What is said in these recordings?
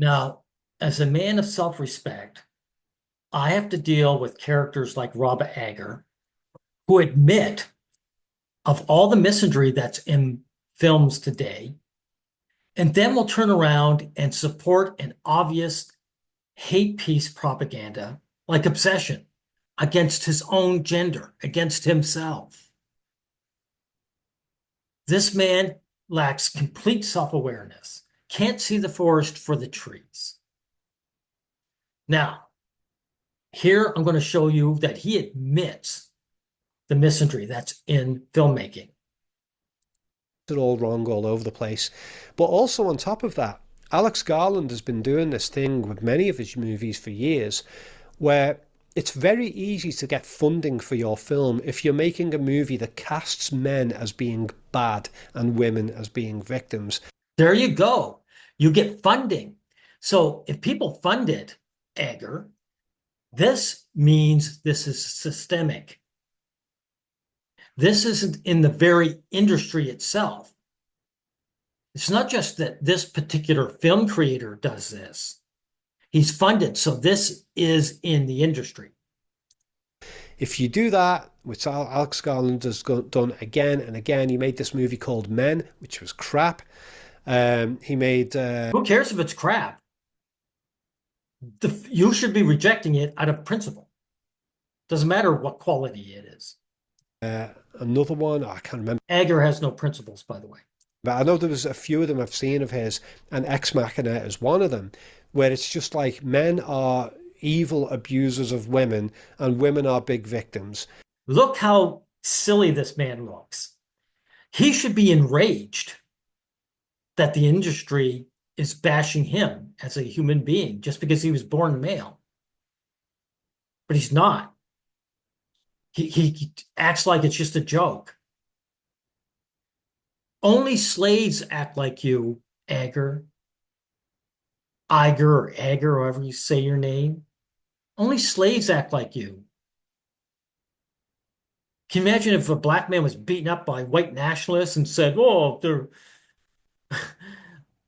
Now, as a man of self-respect, I have to deal with characters like Rob Ager who admit of all the misandry that's in films today, and then will turn around and support an obvious hate piece propaganda like obsession against his own gender, against himself. This man lacks complete self-awareness, can't see the forest for the trees. Now, here I'm going to show you that he admits the misandry that's in filmmaking. It all wrong all over the place. But also on top of that, Alex Garland has been doing this thing with many of his movies for years where it's very easy to get funding for your film if you're making a movie that casts men as being bad and women as being victims. There you go. You get funding. So if people fund it, Ager, this means this is systemic. This isn't in the very industry itself. It's not just that this particular film creator does this. He's funded, so this is in the industry. If you do that, which Alex Garland has done again and again, he made this movie called Men, which was crap. He made Who cares if it's crap? You should be rejecting it out of principle. Doesn't matter what quality it is. another one. I can't remember. Ager has no principles, by the way. But I know there was a few of them I've seen of his, and Ex Machina is one of them, where it's just like men are evil abusers of women and women are big victims. Look how silly this man looks. He should be enraged that the industry is bashing him as a human being just because he was born male. But he's not. He acts like it's just a joke. Only slaves act like you, Ager. Iger or Ager, however you say your name. Only slaves act like you. Can you imagine if a black man was beaten up by white nationalists and said, "Oh, they're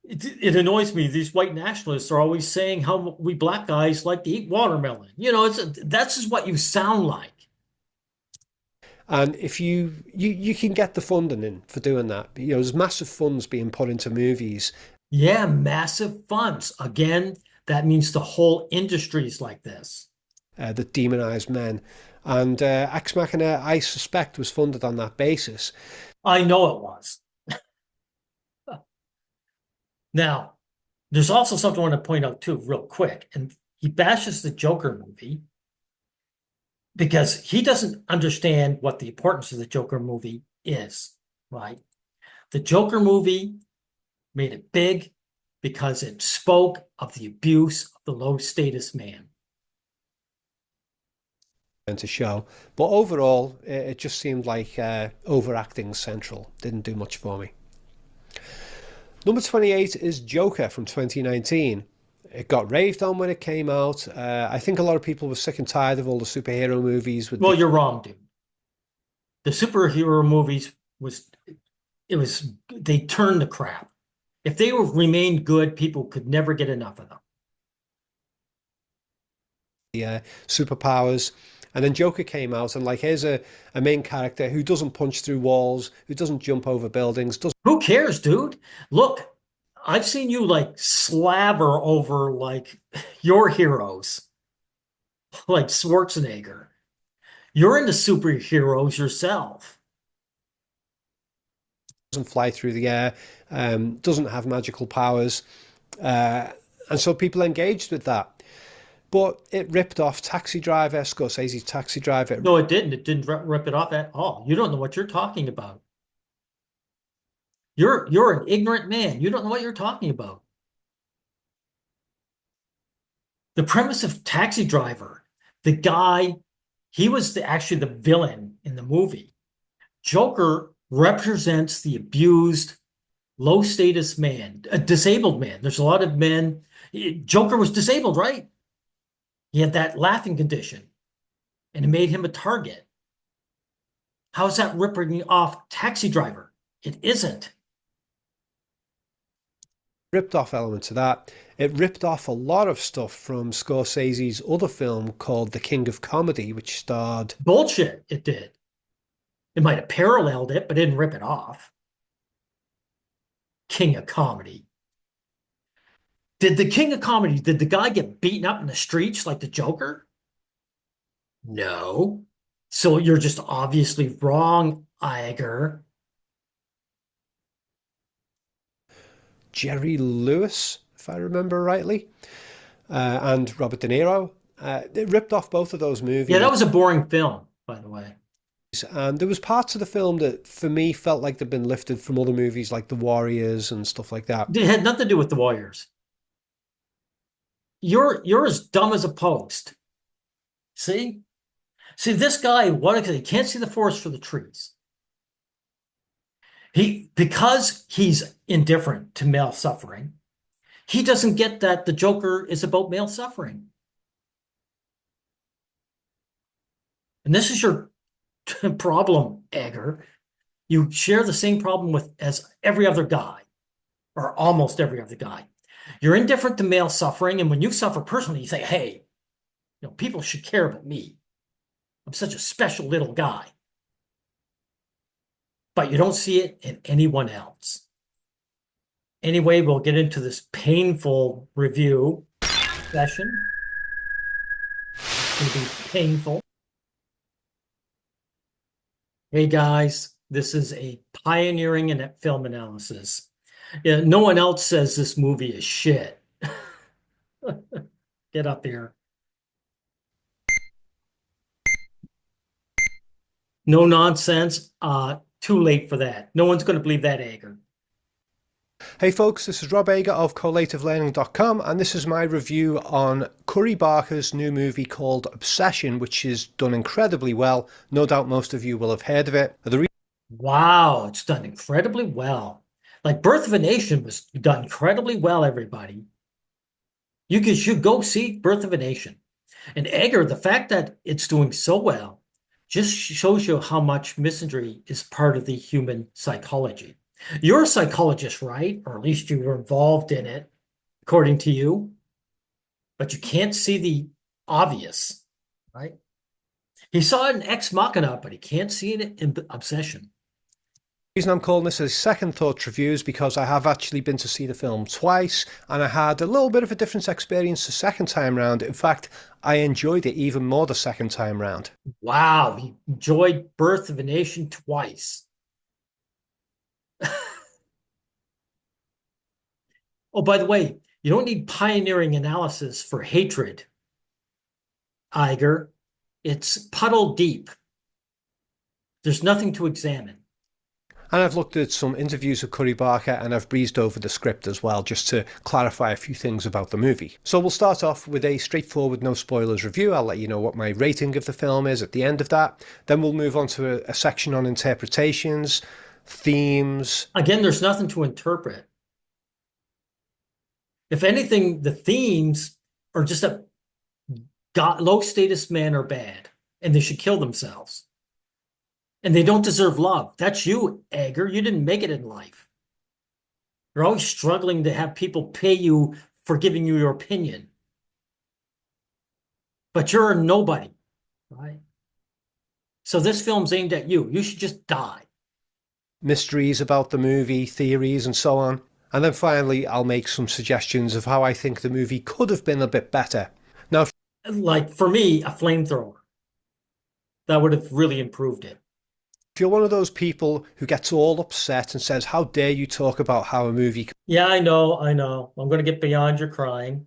it annoys me. These white nationalists are always saying how we black guys like to eat watermelon." That's just what you sound like. And if you can get the funding in for doing that, there's massive funds being put into movies. Yeah, massive funds. Again, that means the whole industry is like this. That demonize men. And Ex Machina, I suspect, was funded on that basis. I know it was. Now, there's also something I want to point out too, real quick. And he bashes the Joker movie because he doesn't understand what the importance of the Joker movie is, right? The Joker movie made it big because it spoke of the abuse of the low status man. And to show. But overall, it just seemed like overacting central. Didn't do much for me. Number 28 is Joker from 2019. It got raved on when it came out. I think a lot of people were sick and tired of all the superhero movies. Well, you're wrong, dude. The superhero movies they turned the crap. If they remained good, people could never get enough of them. The superpowers. And then Joker came out, and here's a main character who doesn't punch through walls, who doesn't jump over buildings. Who cares, dude? Look, I've seen you slaver over your heroes, like Schwarzenegger. You're into superheroes yourself. Doesn't fly through the air, doesn't have magical powers. And so people engaged with that. But it ripped off Taxi Driver, Scorsese's Taxi Driver. No, it didn't. It didn't rip it off at all. You don't know what you're talking about. You're an ignorant man. You don't know what you're talking about. The premise of Taxi Driver, the guy, he was actually the villain in the movie. Joker represents the abused, low status man, a disabled man. There's a lot of men. Joker was disabled, right? He had that laughing condition, and it made him a target. How is that ripping off Taxi Driver? It isn't. ripped off elements of that. It ripped off a lot of stuff from Scorsese's other film called The King of Comedy, which starred Bullshit, it did. It might have paralleled it, but didn't rip it off. King of Comedy. Did the King of Comedy, did the guy get beaten up in the streets like the Joker? No. So you're just obviously wrong, Iger. Jerry Lewis, if I remember rightly, and Robert De Niro. It ripped off both of those Yeah, movies. that was a boring film, by the way. And there was parts of the film that, for me, felt like they'd been lifted from other movies like The Warriors and stuff like that. It had nothing to do with the Warriors. You're as dumb as a post. See? See, this guy, what he can't see the forest for the trees. Because he's indifferent to male suffering, he doesn't get that the Joker is about male suffering. And this is your problem, Ager. You share the same problem with as every other guy, or almost every other guy. You're indifferent to male suffering, and when you suffer personally, you say, hey, people should care about me. I'm such a special little guy. But you don't see it in anyone else. Anyway, we'll get into this painful review session. It'll be painful. Hey guys, this is a pioneering in film analysis. Yeah, no one else says this movie is shit. Get up here. No nonsense. Too late for that. No one's going to believe that, Ager. Hey folks, this is Rob Ager of collativelearning.com, and this is my review on Curry Barker's new movie called Obsession, which is done incredibly well. No doubt most of you will have heard of it. Wow, it's done incredibly well. Like Birth of a Nation was done incredibly well, everybody. Should go see Birth of a Nation. And Egger, the fact that it's doing so well just shows you how much misandry is part of the human psychology. You're a psychologist, right? Or at least you were involved in it, according to you. But you can't see the obvious, right? He saw it in Ex Machina, but he can't see it in Obsession. The reason I'm calling this a second thoughts review is because I have actually been to see the film twice, and I had a little bit of a different experience the second time round. In fact, I enjoyed it even more the second time round. Wow, he enjoyed Birth of a Nation twice. Oh, by the way, you don't need pioneering analysis for hatred, Iger. It's puddle deep. There's nothing to examine. And I've looked at some interviews with Curry Barker, and I've breezed over the script as well, just to clarify a few things about the movie. So we'll start off with a straightforward, no spoilers review. I'll let you know what my rating of the film is at the end of that. Then we'll move on to a section on interpretations, themes. Again, there's nothing to interpret. If anything, the themes are just that low status men are bad and they should kill themselves. And they don't deserve love. That's you, Ager. You didn't make it in life. You're always struggling to have people pay you for giving you your opinion. But you're a nobody, right? So this film's aimed at you. You should just die. Mysteries about the movie, theories, and so on. And then finally, I'll make some suggestions of how I think the movie could have been a bit better. Now, like for me, a flamethrower. That would have really improved it. if you're one of those people who gets all upset and says, how dare you talk about how a movie, Yeah, I know. I'm going to get beyond your crying.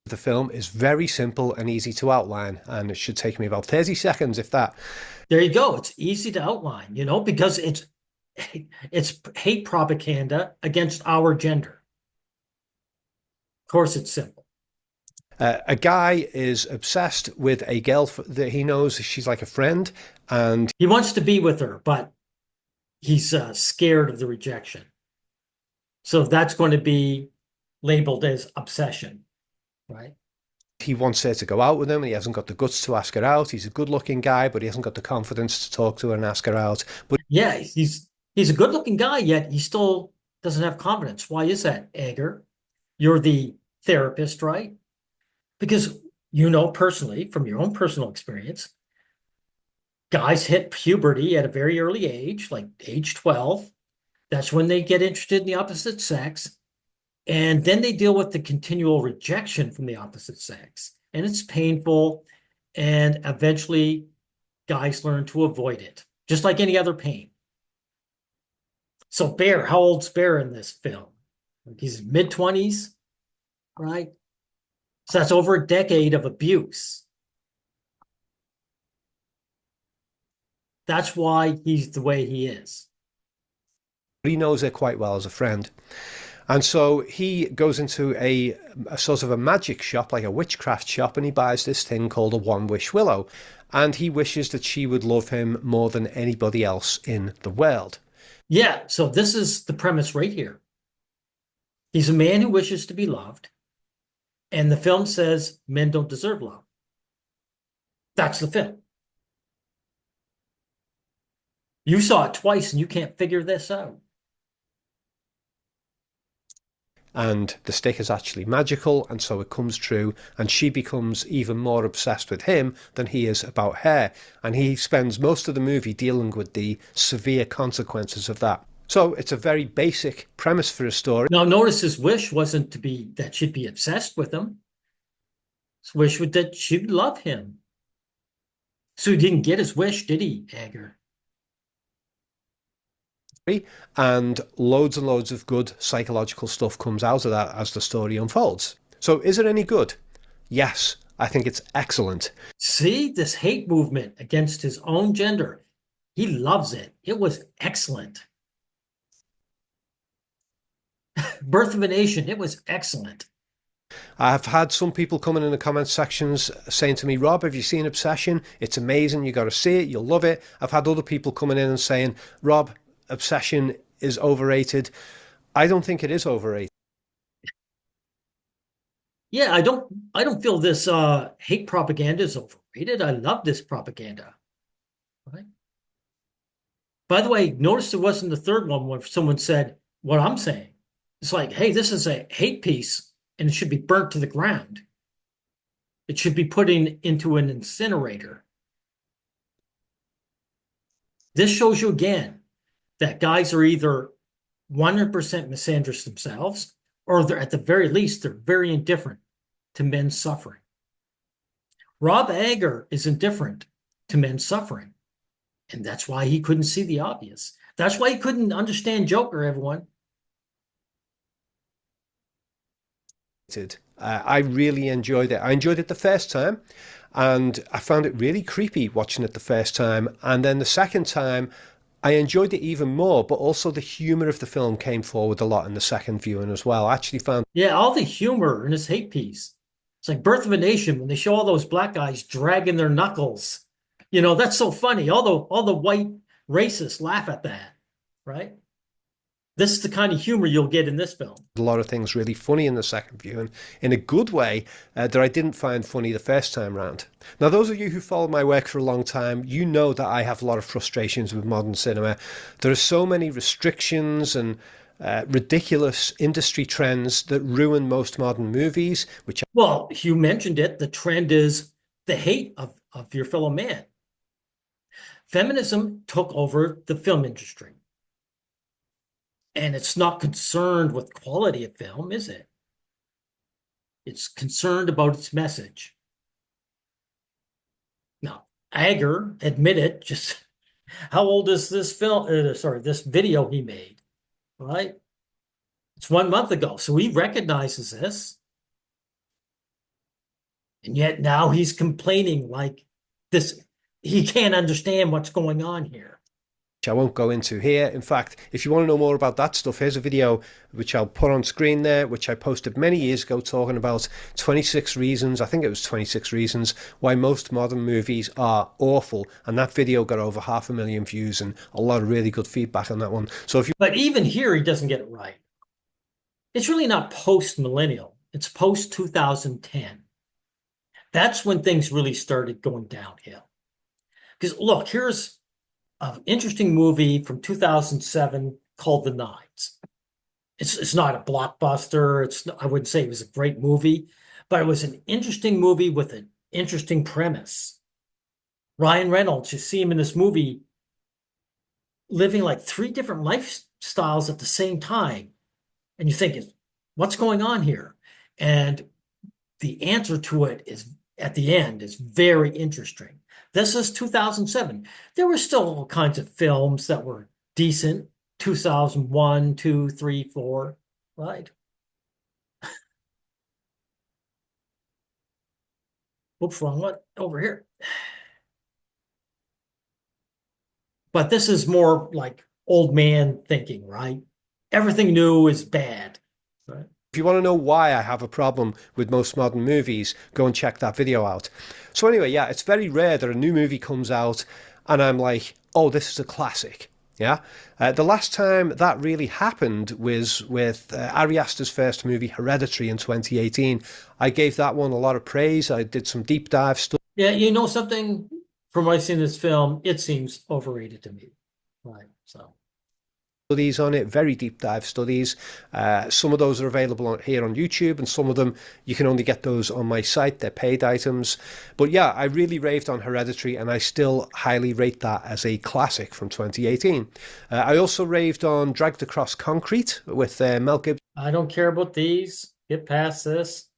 the film is very simple and easy to outline, and it should take me about 30 seconds, if that. There you go. It's easy to outline, because it's hate propaganda against our gender. Of course, it's simple. A guy is obsessed with a girl that he knows she's like a friend, and He wants to be with her, but he's scared of the rejection. So that's going to be labeled as obsession, right? he wants her to go out with him, and he hasn't got the guts to ask her out. He's a good-looking guy, but he hasn't got the confidence to talk to her and ask her out. But Yeah, he's a good-looking guy, yet he's still doesn't have confidence. Why is that, Ager? You're the therapist, right? Because you know personally, from your own personal experience, guys hit puberty at a very early age, like age 12. That's when they get interested in the opposite sex. And then they deal with the continual rejection from the opposite sex. And it's painful. And eventually, guys learn to avoid it, just like any other pain. So, Bear, how old's Bear in this film? He's mid-20s, right? So that's over a decade of abuse. That's why he's the way he is. He knows her quite well as a friend. And so he goes into a sort of a magic shop, like a witchcraft shop, and he buys this thing called a One Wish Willow. And he wishes that she would love him more than anybody else in the world. Yeah, so this is the premise right here. He's a man who wishes to be loved, and the film says men don't deserve love. That's the film. You saw it twice and you can't figure this out. And the stick is actually magical, and so it comes true, and she becomes even more obsessed with him than he is about her. And he spends most of the movie dealing with the severe consequences of that. So it's a very basic premise for a story. Now, notice his wish wasn't to be that she'd be obsessed with him. His wish was that she'd love him. So he didn't get his wish, did he, Ager? And loads of good psychological stuff comes out of that as the story unfolds. So is it any good? Yes, I think it's excellent. See, this hate movement against his own gender. He loves it. It was excellent. Birth of a Nation, it was excellent. I've had some people coming in the comment sections saying to me, Rob, have you seen Obsession? It's amazing. You got to see it. You'll love it. I've had other people coming in and saying, Rob, Obsession is overrated. I don't think it is overrated. Yeah, I don't feel this hate propaganda is overrated. I love this propaganda. Right? By the way, notice it wasn't the third one where someone said what I'm saying. It's like, hey, this is a hate piece and it should be burnt to the ground. It should be put into an incinerator. This shows you again that guys are either 100% misandrists themselves, or they're, at the very least, they're very indifferent to men suffering. Rob Ager is indifferent to men suffering, and that's why he couldn't see the obvious. That's why he couldn't understand Joker, everyone. I really enjoyed it. I enjoyed it the first time, and I found it really creepy watching it the first time. And then the second time, I enjoyed it even more, but also the humor of the film came forward a lot in the second viewing as well. I actually found Yeah, all the humor in this hate piece. It's like Birth of a Nation when they show all those black guys dragging their knuckles. You know, that's so funny. All the white racists laugh at that, right? This is the kind of humor you'll get in this film. a lot of things really funny in the second viewing in a good way that I didn't find funny the first time round. Now, those of you who followed my work for a long time, you know that I have a lot of frustrations with modern cinema. There are so many restrictions and ridiculous industry trends that ruin most modern movies, which Well, you mentioned it. The trend is the hate of your fellow man. Feminism took over the film industry. And it's not concerned with quality of film, is it? It's concerned about its message. Now, Ager admitted just how old is this film? This video he made, right? It's 1 month ago. So he recognizes this. And yet now he's complaining like this. He can't understand what's going on here. I won't go into here. In fact, if you want to know more about that stuff, here's a video which I'll put on screen there, which I posted many years ago talking about 26 reasons, I think it was 26 reasons, why most modern movies are awful. And that video got over 500,000 views and a lot of really good feedback on that one. So if you... But even here, he doesn't get it right. It's really not post-millennial. It's post-2010. That's when things really started going downhill. Because look, here's an interesting movie from 2007 called The Nines. It's not a blockbuster. I wouldn't say it was a great movie, but it was an interesting movie with an interesting premise. Ryan Reynolds, you see him in this movie living like three different lifestyles at the same time. And you think, what's going on here? And the answer to it is at the end is very interesting. This is 2007. There were still all kinds of films that were decent. 2001, 2, 3, 4, right? Whoops, wrong one. Over here. But this is more like old man thinking, right? Everything new is bad. Right? If you want to know why I have a problem with most modern movies, go and check that video out. So anyway, yeah, it's very rare that a new movie comes out and I'm like, oh, this is a classic. Yeah. The last time that really happened was with Ari Aster's first movie, Hereditary, in 2018. I gave that one a lot of praise. I did some deep dive stuff. Yeah, you know something from what I've seen this film, it seems overrated to me. Right. So Studies on it, very deep dive studies. Some of those are available here on YouTube, and some of them you can only get those on my site. They're paid items. But yeah, I really raved on Hereditary, and I still highly rate that as a classic from 2018. I also raved on Dragged Across Concrete with Mel Gibson. I don't care about these. Get past this.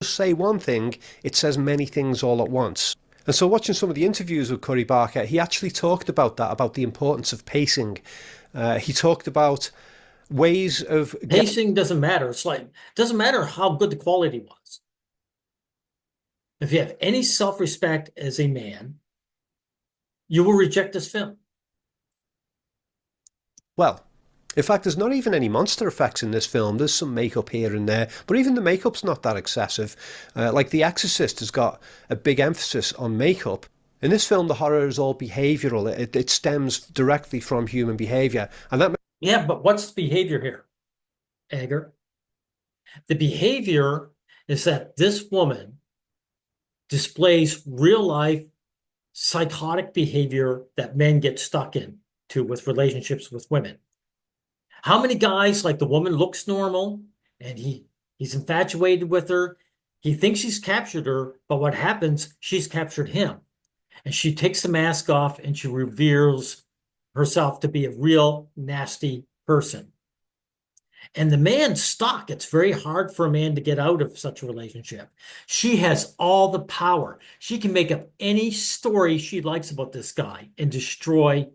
Just say one thing, it says many things all at once. And so, watching some of the interviews with Curry Barker, he actually talked about that, about the importance of pacing. He talked about ways of getting. Pacing doesn't matter. It's like, doesn't matter how good the quality was. If you have any self-respect as a man, you will reject this film. Well, in fact, there's not even any monster effects in this film. There's some makeup here and there, but even the makeup's not that excessive. Like The Exorcist has got a big emphasis on makeup. In this film, the horror is all behavioral. It stems directly from human behavior, and that. Yeah, but what's the behavior here, Ager? The behavior is that this woman displays real life psychotic behavior that men get stuck into with relationships with women. How many guys, like the woman looks normal and he's infatuated with her. He thinks he's captured her, but what happens, she's captured him. And she takes the mask off and she reveals herself to be a real nasty person. And the man's stuck. It's very hard for a man to get out of such a relationship. She has all the power. She can make up any story she likes about this guy and destroy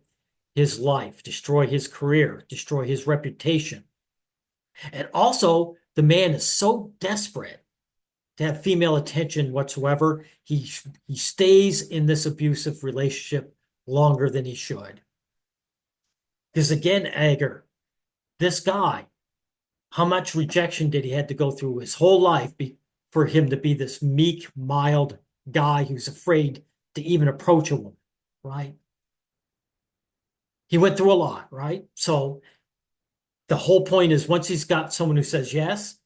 his life, destroy his career, destroy his reputation. And also, the man is so desperate to have female attention whatsoever, he stays in this abusive relationship longer than he should. Because again, Ager, this guy, how much rejection did he have to go through his whole life for him to be this meek, mild guy who's afraid to even approach a woman, right? He went through a lot, right? So the whole point is once he's got someone who says yes,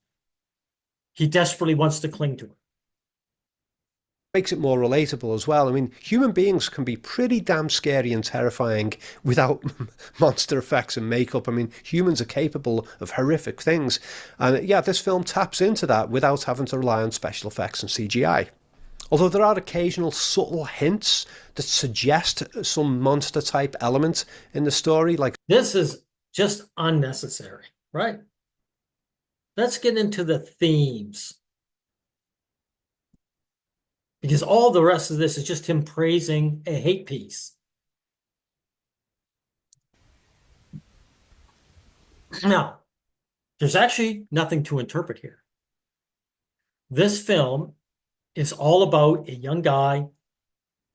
he desperately wants to cling to her. Makes it more relatable as well. I mean, human beings can be pretty damn scary and terrifying without monster effects and makeup. I mean, humans are capable of horrific things. And yeah, this film taps into that without having to rely on special effects and CGI. Although there are occasional subtle hints that suggest some monster type element in the story, like this is just unnecessary, right? Let's get into the themes. Because all the rest of this is just him praising a hate piece. Now, there's actually nothing to interpret here. This film is all about a young guy.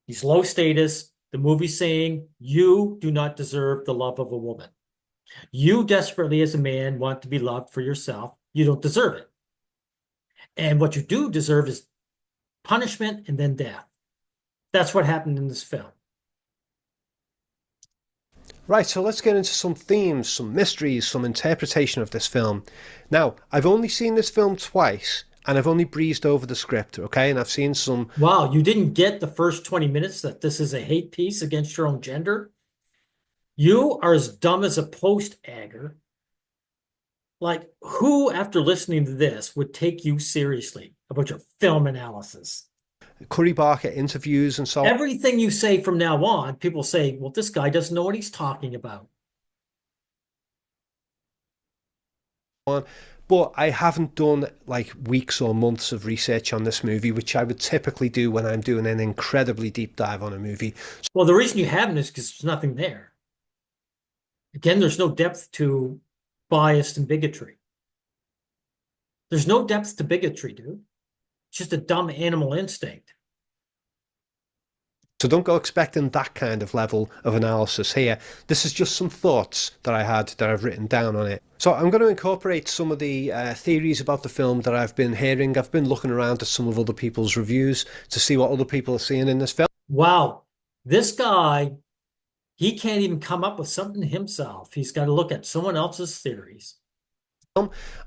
He's low status. The movie's saying, you do not deserve the love of a woman. You desperately, as a man, want to be loved for yourself. You don't deserve it. And what you do deserve is punishment and then death. That's what happened in this film. right, so let's get into some themes, some mysteries, some interpretation of this film. Now, I've only seen this film twice, and I've only breezed over the script, okay? And I've seen some. Wow, you didn't get the first 20 minutes that this is a hate piece against your own gender? You are as dumb as a post, Ager. Like, who, after listening to this, would take you seriously about your film analysis? Curry Barker interviews and so Everything you say from now on, people say, well, this guy doesn't know what he's talking about. on. But I haven't done like weeks or months of research on this movie, which I would typically do when I'm doing an incredibly deep dive on a movie. Well, the reason you haven't is because there's nothing there. Again, there's no depth to bias and bigotry. There's no depth to bigotry, dude. It's just a dumb animal instinct. So don't go expecting that kind of level of analysis here. This is just some thoughts that I had that I've written down on it. So I'm going to incorporate some of the theories about the film that I've been hearing. I've been looking around at some of other people's reviews to see what other people are seeing in this film. Wow. This guy, he can't even come up with something himself. He's got to look at someone else's theories.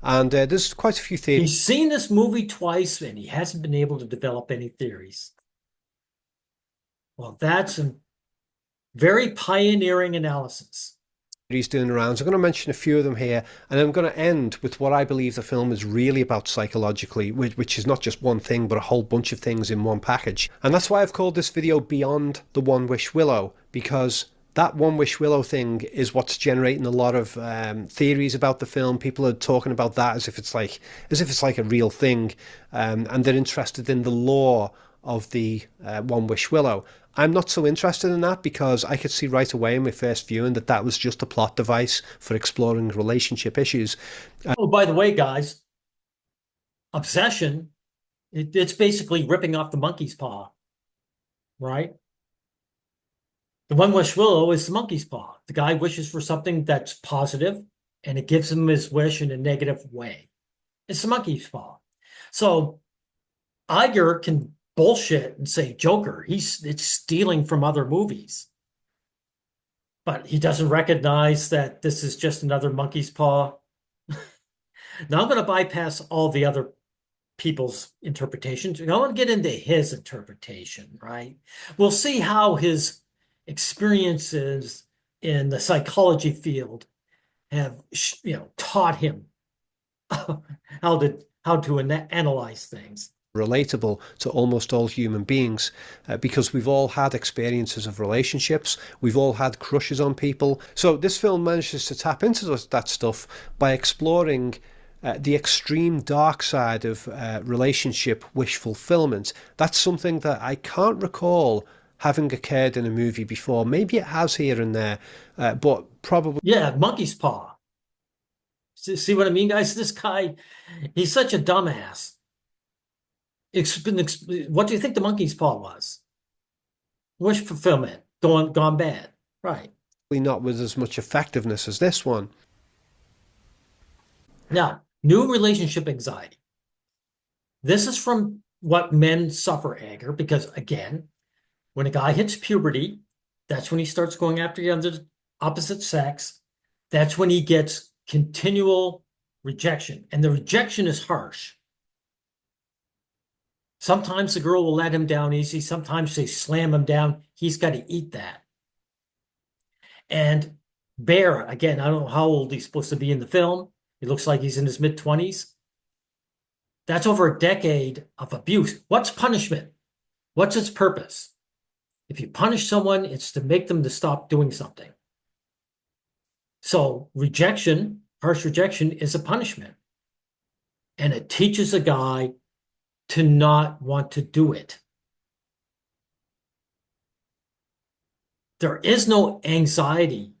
And there's quite a few theories. He's seen this movie twice and he hasn't been able to develop any theories. Well, that's a very pioneering analysis. He's doing the rounds. I'm going to mention a few of them here, and I'm going to end with what I believe the film is really about psychologically, which is not just one thing, but a whole bunch of things in one package. And that's why I've called this video Beyond the One Wish Willow, because that One Wish Willow thing is what's generating a lot of theories about the film. People are talking about that as if it's like a real thing, and they're interested in the lore of the One Wish Willow. I'm not so interested in that because I could see right away in my first viewing that that was just a plot device for exploring relationship issues. Oh, by the way, guys, obsession, it's basically ripping off the monkey's paw, right? The one wish willow is the monkey's paw. The guy wishes for something that's positive and it gives him his wish in a negative way. It's the monkey's paw. So Iger can bullshit and say Joker. It's stealing from other movies. But he doesn't recognize that this is just another monkey's paw. Now I'm going to bypass all the other people's interpretations. I want to get into his interpretation, right? We'll see how his experiences in the psychology field have, taught him how to analyze things. Relatable to almost all human beings because we've all had experiences of relationships, we've all had crushes on people. So this film manages to tap into that stuff by exploring the extreme dark side of relationship wish fulfillment. That's something that I can't recall having occurred in a movie before. Maybe it has here and there, but probably. Yeah, monkey's paw. See what I mean, guys? This guy, he's such a dumbass. What do you think the monkey's paw was? Wish fulfillment, gone bad. Right. Not with as much effectiveness as this one. Now, new relationship anxiety. This is from what men suffer, Ager, because again, when a guy hits puberty, that's when he starts going after the opposite sex. That's when he gets continual rejection. And the rejection is harsh. Sometimes the girl will let him down easy. Sometimes they slam him down. He's got to eat that. And Bear, again, I don't know how old he's supposed to be in the film. He looks like he's in his mid-20s. That's over a decade of abuse. What's punishment? What's its purpose? If you punish someone, it's to make them to stop doing something. So rejection, harsh rejection, is a punishment. And it teaches a guy to not want to do it. There is no anxiety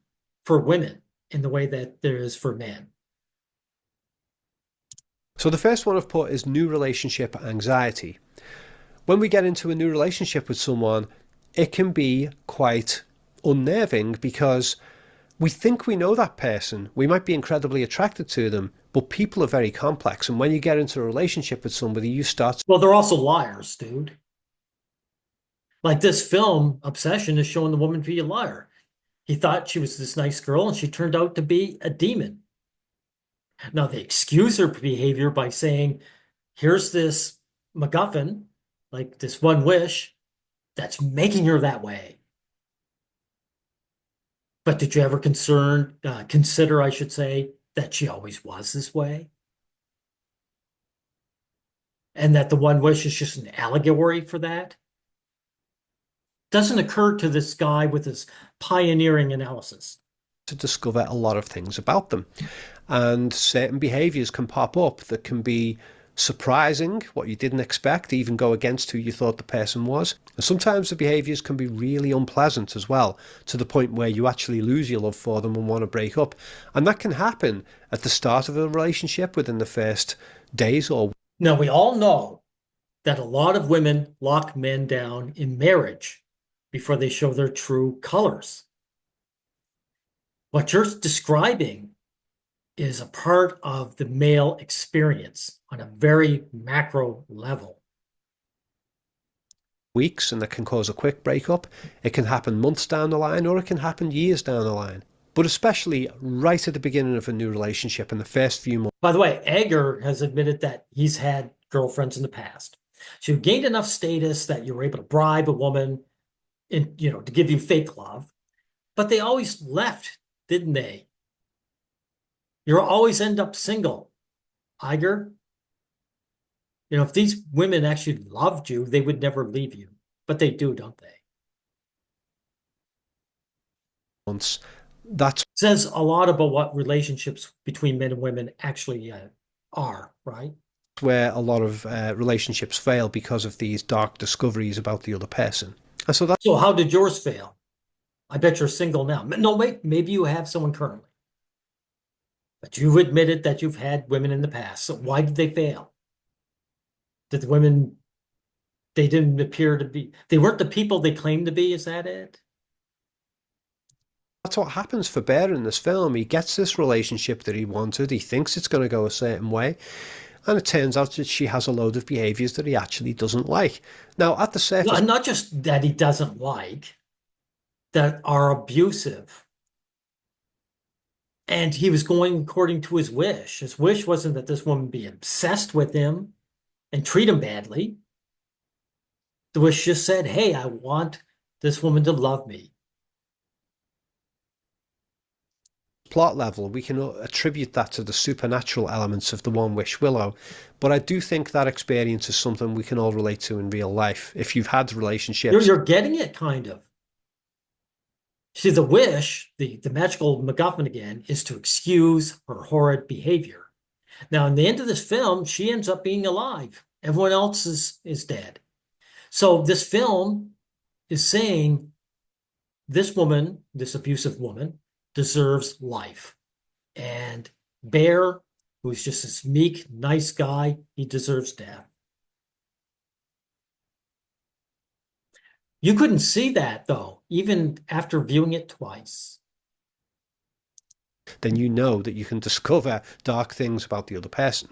for women in the way that there is for men. So the first one I've put is new relationship anxiety. When we get into a new relationship with someone, it can be quite unnerving because we think we know that person. We might be incredibly attracted to them, but people are very complex. And when you get into a relationship with somebody, you start. Well, they're also liars, dude. Like this film, Obsession, is showing the woman to be a liar. He thought she was this nice girl, and she turned out to be a demon. Now, they excuse her behavior by saying, here's this MacGuffin, like this one wish, that's making her that way. But did you ever consider, I should say, that she always was this way, and that the one wish is just an allegory for that? Doesn't occur to this guy with his pioneering analysis. To discover a lot of things about them. And certain behaviors can pop up that can be surprising, what you didn't expect, even go against who you thought the person was. And sometimes the behaviors can be really unpleasant as well, to the point where you actually lose your love for them and want to break up. And that can happen at the start of a relationship, within the first days or. Now, we all know that a lot of women lock men down in marriage before they show their true colors. What you're describing is a part of the male experience on a very macro level. Weeks, and that can cause a quick breakup. It can happen months down the line, or it can happen years down the line. But especially right at the beginning of a new relationship, in the first few months. By the way, Ager has admitted that he's had girlfriends in the past. So you gained enough status that you were able to bribe a woman to give you fake love, but they always left, didn't they? You'll always end up single, Iger. If these women actually loved you, they would never leave you. But they do, don't they? That says a lot about what relationships between men and women actually are, right? Where a lot of relationships fail because of these dark discoveries about the other person. And so how did yours fail? I bet you're single now. No, wait, maybe you have someone currently. But you've admitted that you've had women in the past. So why did they fail? Did the women, they didn't appear to be, they weren't the people they claimed to be? Is that it? That's what happens for Bear in this film. He gets this relationship that he wanted. He thinks it's going to go a certain way. And it turns out that she has a load of behaviors that he actually doesn't like. Now, at the surface. Well, not just that he doesn't like, that are abusive. And he was going according to his wish. His wish wasn't that this woman be obsessed with him and treat him badly. The wish just said, hey, I want this woman to love me. Plot level, we can attribute that to the supernatural elements of the One Wish Willow, but I do think that experience is something we can all relate to in real life. If you've had relationships, you're getting it, kind of. See, the wish, the magical MacGuffin again, is to excuse her horrid behavior. Now, in the end of this film, she ends up being alive. Everyone else is dead. So this film is saying this woman, this abusive woman, deserves life. And Bear, who's just this meek, nice guy, he deserves death. You couldn't see that, though, even after viewing it twice. Then you know that you can discover dark things about the other person.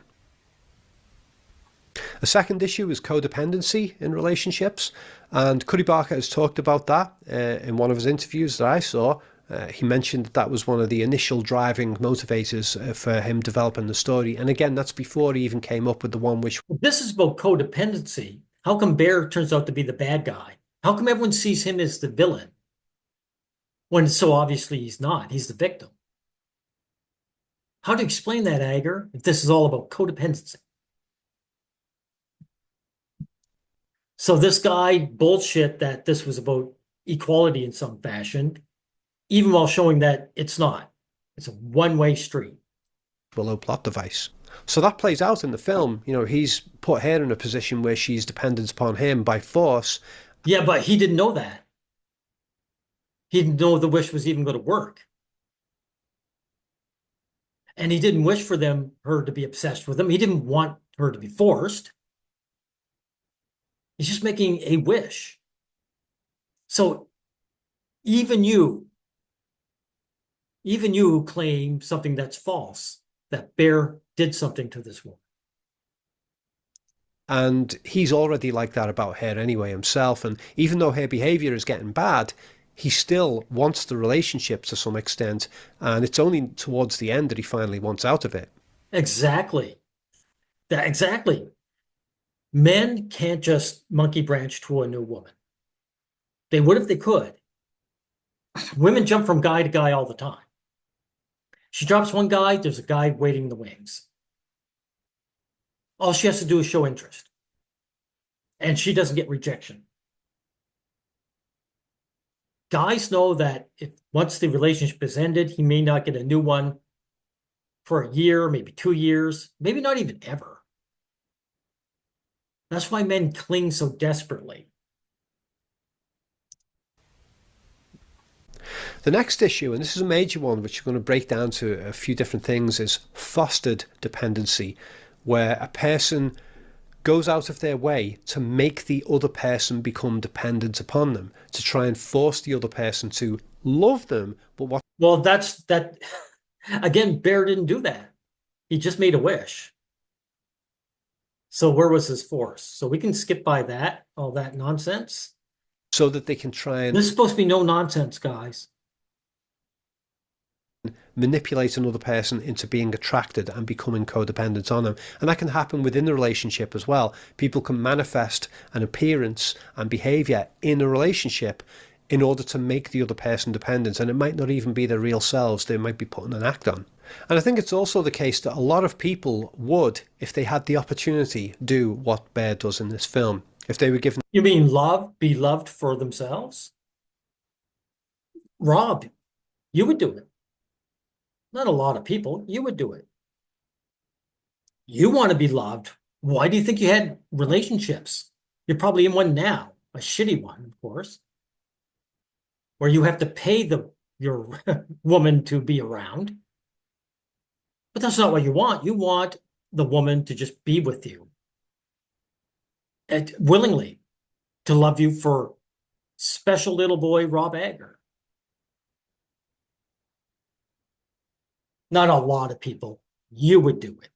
A second issue is codependency in relationships, and Cuddy Barker has talked about that in one of his interviews that I saw. He mentioned that was one of the initial driving motivators for him developing the story. And again, that's before he even came up with the One Wish. This is about codependency. How come Bear turns out to be the bad guy? How come everyone sees him as the villain when so obviously he's not? He's the victim. How to explain that, Ager, if this is all about codependency? So this guy bullshit that this was about equality in some fashion, even while showing that it's not. It's a one-way street. Willow plot device. So that plays out in the film. He's put her in a position where she's dependent upon him by force. Yeah, but he didn't know that. He didn't know the wish was even going to work. And he didn't wish for her to be obsessed with him. He didn't want her to be forced. He's just making a wish. So even you claim something that's false, that Bear did something to this woman. And he's already like that about her anyway himself. And even though her behavior is getting bad, he still wants the relationship to some extent. And it's only towards the end that he finally wants out of it. Exactly. Exactly. Men can't just monkey branch to a new woman. They would if they could. Women jump from guy to guy all the time. She drops one guy, there's a guy waiting in the wings. All she has to do is show interest, and she doesn't get rejection. Guys know that if once the relationship is ended, he may not get a new one for a year, maybe 2 years, maybe not even ever. That's why men cling so desperately. The next issue, and this is a major one, which we're going to break down to a few different things, is fostered dependency, where a person goes out of their way to make the other person become dependent upon them, to try and force the other person to love them. But what Well, that's that. Again, Bear didn't do that. He just made a wish. So where was his force? So we can skip by that, all that nonsense. so that they can try and This is supposed to be no nonsense, guys. manipulate another person into being attracted and becoming codependent on them. And that can happen within the relationship as well. People can manifest an appearance and behavior in a relationship in order to make the other person dependent. And it might not even be their real selves, they might be putting an act on. And I think it's also the case that a lot of people would, if they had the opportunity, do what Bear does in this film. If they were given You mean love, be loved for themselves? Rob, you would do it. Not a lot of people. You would do it. You want to be loved. Why do you think you had relationships? You're probably in one now, a shitty one, of course, where you have to pay your woman to be around. But that's not what you want. You want the woman to just be with you and willingly to love you for special little boy Rob Ager. Not a lot of people. You would do it.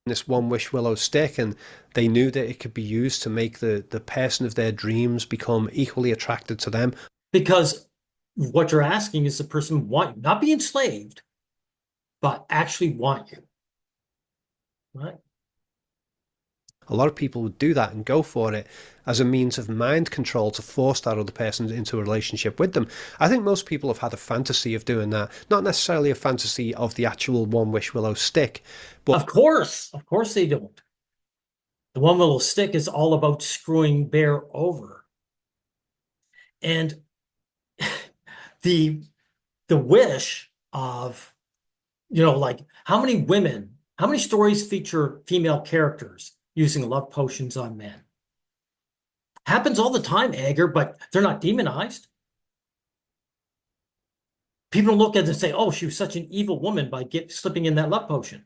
this one wish willow stick, and they knew that it could be used to make the person of their dreams become equally attracted to them. Because what you're asking is the person want you, not be enslaved, but actually want you. Right? A lot of people would do that and go for it as a means of mind control to force that other person into a relationship with them. I think most people have had a fantasy of doing that, not necessarily a fantasy of the actual one wish willow stick, but Of course they don't. The one little stick is all about screwing Bear over. And the wish of, like how many stories feature female characters using love potions on men? Happens all the time, Ager, but they're not demonized. People look at it and say, oh, she was such an evil woman by slipping in that love potion.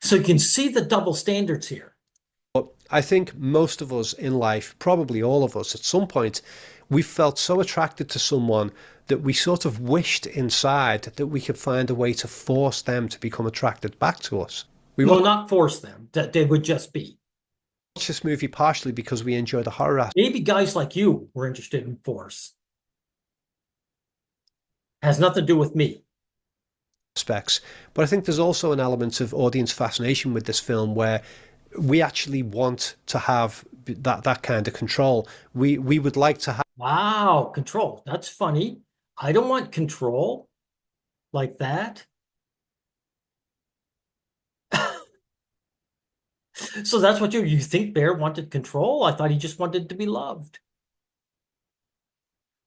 So you can see the double standards here. I think most of us in life, probably all of us at some point, we felt so attracted to someone that we sort of wished inside that we could find a way to force them to become attracted back to us. We No, watched not force them, that they would just be. this movie partially because we enjoy the horror Maybe guys like you were interested in force. Has nothing to do with me. aspects, but I think there's also an element of audience fascination with this film where we actually want to have that kind of control. We would like to have Wow, control. That's funny. I don't want control like that. So that's what you think Bear wanted control? I thought he just wanted to be loved.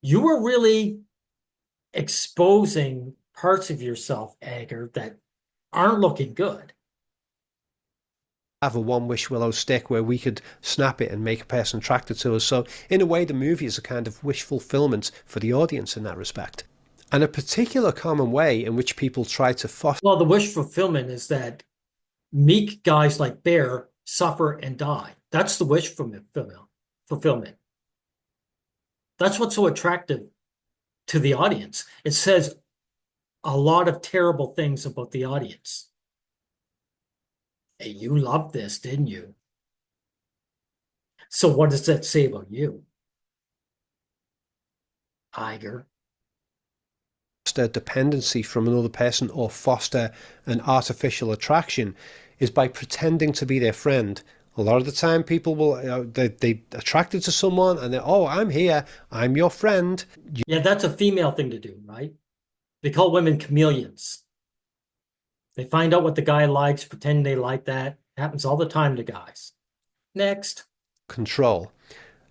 You were really exposing parts of yourself, Ager, that aren't looking good. a one wish willow stick where we could snap it and make a person attracted to us. So in a way, the movie is a kind of wish fulfillment for the audience in that respect. And a particular common way in which people try to foster Well, the wish fulfillment is that meek guys like Bear suffer and die. That's the wish fulfillment. That's what's so attractive to the audience. It says a lot of terrible things about the audience. Hey, you loved this, didn't you? So what does that say about you, Iger? dependency from another person or foster an artificial attraction is by pretending to be their friend. A lot of the time, people will they attracted to someone and they're, oh, I'm here, I'm your friend. Yeah, that's a female thing to do, right? They call women chameleons. They find out what the guy likes, pretend they like that. Happens all the time to guys. Next. Control.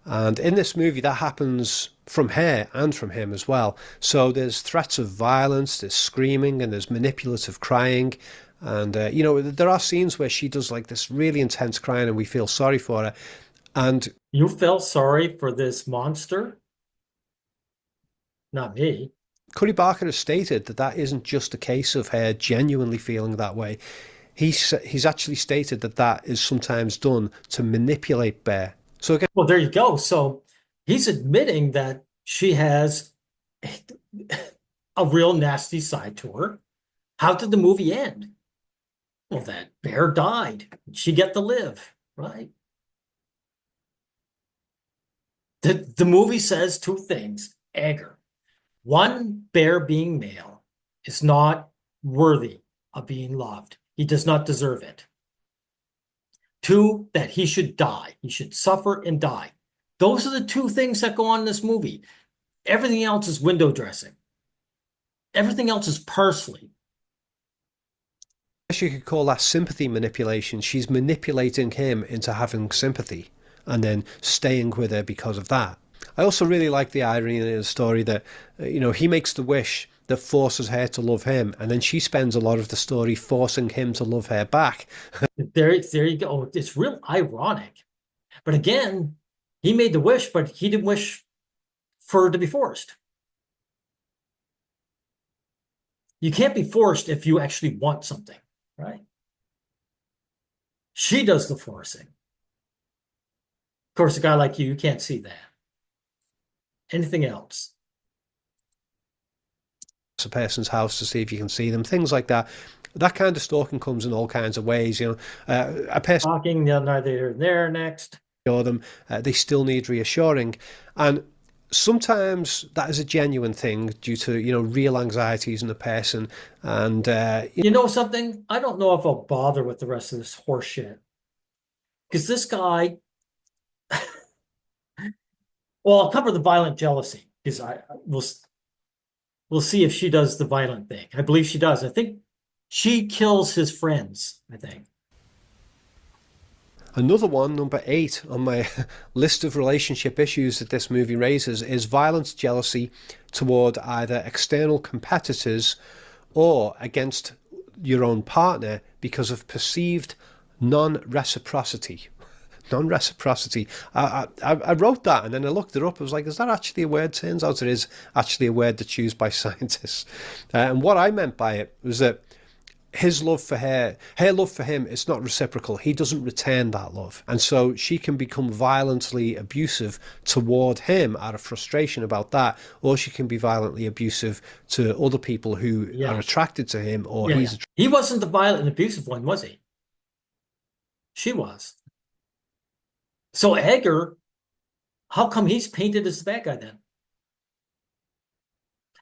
And in this movie, that happens from her and from him as well. So there's threats of violence, there's screaming, and there's manipulative crying. And, there are scenes where she does like this really intense crying and we feel sorry for her. And You felt sorry for this monster? Not me. Curry Barker has stated that that isn't just a case of her genuinely feeling that way. He's actually stated that that is sometimes done to manipulate Bear. So again, Well, there you go. So he's admitting that she has a real nasty side to her. How did the movie end? Well, that bear died. She get to live, right? The movie says two things. Anger. One, bear being male is not worthy of being loved. He does not deserve it. Two, that he should die. He should suffer and die. Those are the two things that go on in this movie. Everything else is window dressing. Everything else is parsley. I guess you could call that sympathy manipulation. She's manipulating him into having sympathy and then staying with her because of that. I also really like the irony in the story that, he makes the wish that forces her to love him, and then she spends a lot of the story forcing him to love her back. There you go. It's real ironic. But again, he made the wish, but he didn't wish for it to be forced. You can't be forced if you actually want something, right? She does the forcing. Of course, a guy like you can't see that. Anything else? A person's house to see if you can see them, things like that. That kind of stalking comes in all kinds of ways. A person Talking, neither here nor there. Next. reassure them, they still need reassuring, and sometimes that is a genuine thing due to real anxieties in a person. And You know something? I don't know if I'll bother with the rest of this horse shit. Because this guy, well, I'll cover the violent jealousy because we'll see if she does the violent thing. I believe she does. I think she kills his friends, I think. another one, number 8 on my list of relationship issues that this movie raises, is violence jealousy toward either external competitors or against your own partner because of perceived non-reciprocity. Non-reciprocity. I wrote that and then I looked it up. I was like, is that actually a word? Turns out it is actually a word that's used by scientists. And what I meant by it was that his love for her love for him, it's not reciprocal. He doesn't return that love. And so she can become violently abusive toward him out of frustration about that, or she can be violently abusive to other people who Yeah. are attracted to him, or Yeah, he's yeah. He wasn't the violent and abusive one, was he? She was. So Edgar, how come he's painted as the bad guy then?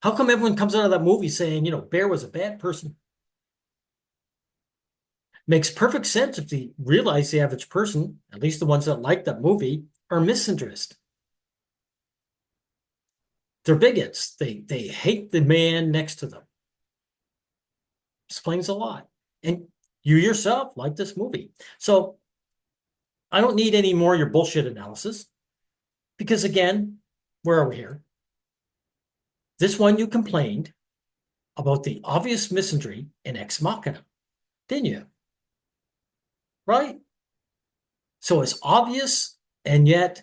How come everyone comes out of that movie saying, Bear was a bad person? Makes perfect sense if you realize the average person, at least the ones that like that movie, are misandrist. They're bigots. They hate the man next to them. Explains a lot. And you yourself like this movie. So I don't need any more of your bullshit analysis because again, where are we here? This one you complained about the obvious misandry in Ex Machina, didn't you? Right? So it's obvious, and yet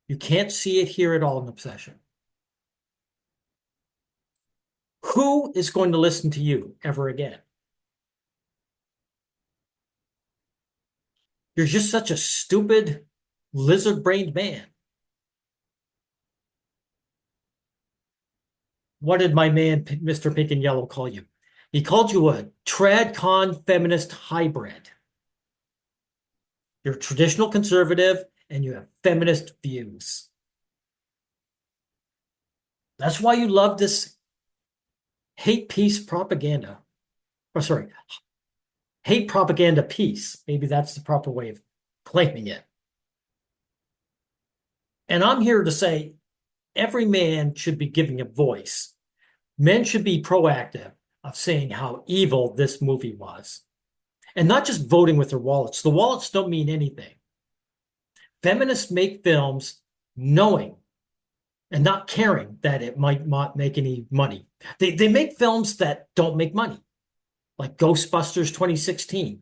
you can't see it here at all in Obsession. Who is going to listen to you ever again? You're just such a stupid, lizard-brained man. What did my man, Mr. Pink and Yellow, call you? He called you a tradcon feminist hybrid. You're traditional conservative and you have feminist views. That's why you love this hate peace propaganda. Or sorry, hate propaganda peace. Maybe that's the proper way of claiming it. And I'm here to say every man should be giving a voice Men should be proactive of saying how evil this movie was. And not just voting with their wallets. The wallets don't mean anything. Feminists make films knowing and not caring that it might not make any money. They make films that don't make money, like Ghostbusters 2016.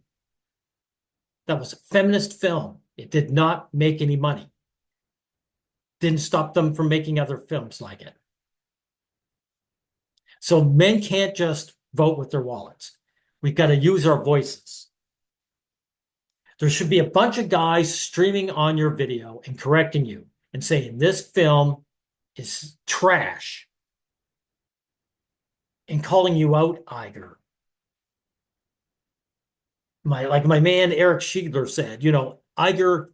That was a feminist film. It did not make any money. Didn't stop them from making other films like it. So men can't just vote with their wallets. We've got to use our voices. There should be a bunch of guys streaming on your video and correcting you and saying this film is trash and calling you out, Iger. Like my man Eric Schiedler said, Iger,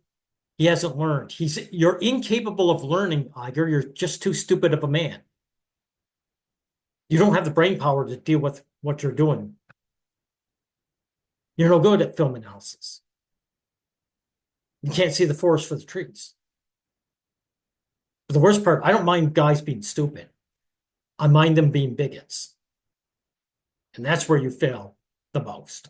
he hasn't learned. You're incapable of learning, Iger. You're just too stupid of a man. You don't have the brain power to deal with what you're doing. You're no good at film analysis. You can't see the forest for the trees. But the worst part, I don't mind guys being stupid. I mind them being bigots. And that's where you fail the most.